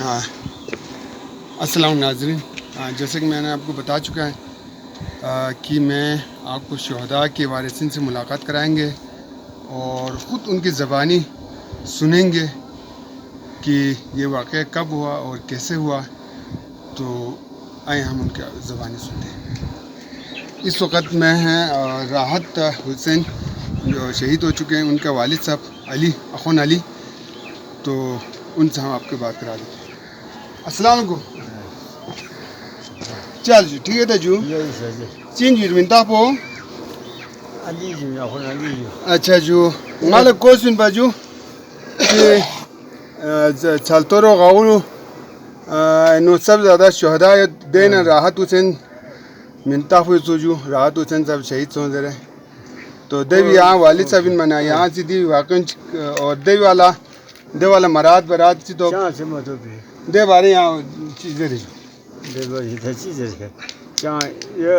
हाँ, अस्सलाम नाज़रीन। जैसे कि मैंने आपको बता चुका है कि मैं आपको शहदा के वारिसिन से मुलाकात कराएंगे और ख़ुद उनकी ज़बानी सुनेंगे कि ये वाक़या कब हुआ और कैसे हुआ। तो आए हम उनकी ज़बानी सुनते हैं। इस वक्त मैं हैं राहत हुसैन जो शहीद हो चुके हैं, उनका वालिद साहब अखोंद अली, तो उनसे हम आपकी बात करा देंगे। अस्सलाम वालेकुम। चल जी ठीक है ताजू चीन जी मिनता पो अच्छा जो माले कोसुन बाजू कि चलतोरो गाउलो नो सब ज़्यादा शहदा देना राहत हुसैन मिनता हुई सोजू राहत हुसैन साहब शहीद समझ रहे। तो देवी यहाँ वालिद साहब इन मना यहाँ से दी वाकई और देव वाला मरात बरात से तो दे बारे यहाँ चीज़ें रही दे बारे इधर चीज़ें रही क्या ये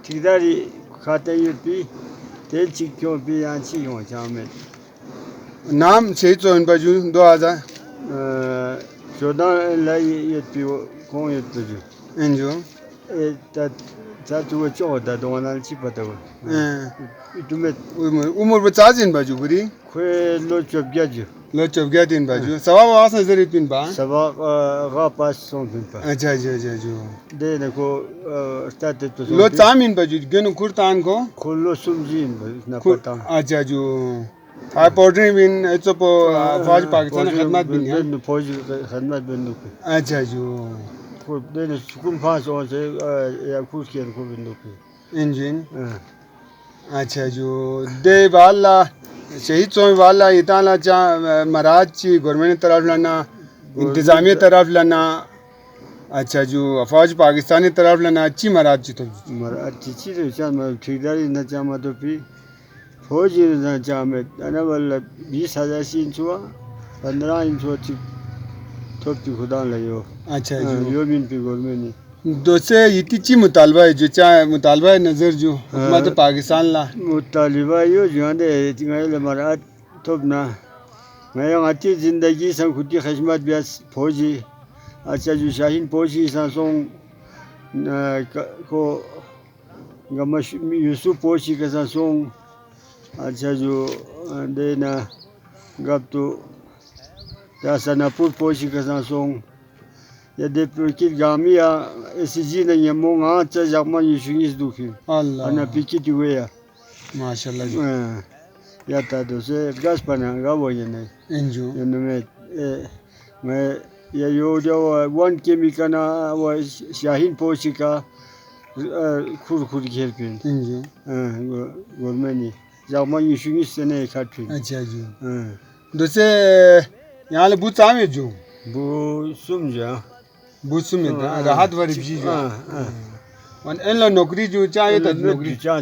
ठेकेदारी खाते ये भी तेल चिक्यों भी यहाँ चीज़ों जहाँ में नाम शहीद सोन बाजू 2014 लाई ये भी कौन ये तो जो इंजो वो चौदह दोनों चीज़ पता हो इतने उम्र बचाज इन बाजू बुरी कोई लो चुप गया जो लो चुप गया तीन बाजू सवा वास नजर इतनी बा सवा गा पास सोन पिन पा अच्छा अच्छा अच्छा जो दे ने को स्टार्ट तो लो चामीन बाजू गनो कुर्तान को खुलो सुमजीन ना पता अच्छा जो आ पाउडर बिन तो फौज पाकिस्तान खदमत बिन है फौज खदमत बिन अच्छा जो को दे ने सुकुम फास और से या कुछ के को बिन इंजन अच्छा जो दे वाला शहीद सोई वाला इतना चा मराज ची गवर्नमेंट तरफ लाना इंतज़ामिया तरफ लाना अच्छा जो अफवाज पाकिस्तानी तरफ लाना अच्छी मराज ची तो मराज ची तो चाह मैं ठेकेदारी न चाह मैं तो भी फौज न चाह मैं अना वाला 20,000 इंच हुआ 15 इंच हुआ तो भी खुदा लगे अच्छा यो बिन पे गवर्नमेंट दोसे इतनी मुतालबा है जो चाहे मुतालबा है नज़र जो हुकूमत पाकिस्तान ला मुतालबा यो जो है तिंगाइल मरात तो ना मैं यहाँ आती ज़िंदगी संग खुद की खिदमत ब्यास फौजी अच्छा जो शाहीन फौजी सांसों को गमश यूसुफ फौजी के सांसों अच्छा जो देना गप तो सनापुर फौजी के सांसों या दे पिकी गामिया एसजी ने ये मोंगा च जामा यशुइस दुखी अल्लाह अना पिकी हुए या माशाल्लाह या था तो से गैस बना वो ये नहीं इंजो ये मैं ये यो जो वन केमिकल ना वो शाहीन पोशी का खुद घेर पे इंजो गवर्नमेंट जामा यशुइस से नहीं खाती अच्छा जी दोसे यहाँ ले बुत आमे जो बु सुमजा बुसु में राहत वाली भी जो वन इन लो नौकरी जो चाहे तो नौकरी चाह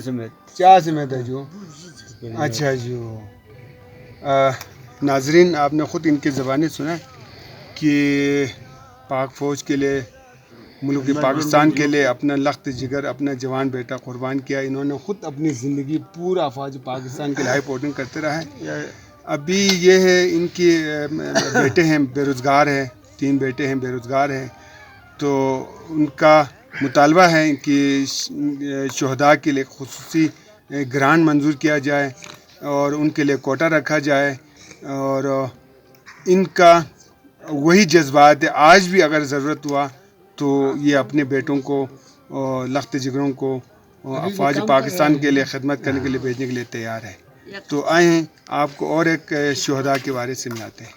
से में जो अच्छा जो नाजरीन आपने ख़ुद इनकी ज़बानी सुना कि पाक फ़ौज के लिए मुल्क पाकिस्तान के लिए अपना लख्त जिगर अपना जवान बेटा कुर्बान किया। इन्होंने ख़ुद अपनी ज़िंदगी पूरा फ़ौज पाकिस्तान के लिए रिपोर्टिंग करते रहे। अभी ये है इनके बेटे हैं बेरोज़गार हैं, 3 बेटे हैं बेरोज़गार हैं, तो उनका मुतालबा है कि शहदा के लिए खुसूसी ग्रांट मंजूर किया जाए और उनके लिए कोटा रखा जाए। और इनका वही जज्बात है आज भी, अगर ज़रूरत हुआ तो ये अपने बेटों को लख्त जिगरों को अफवाज पाकिस्तान के लिए खिदमत करने के लिए भेजने के लिए तैयार है। तो आए हैं आपको और एक शहदा के बारे से मिलाते हैं।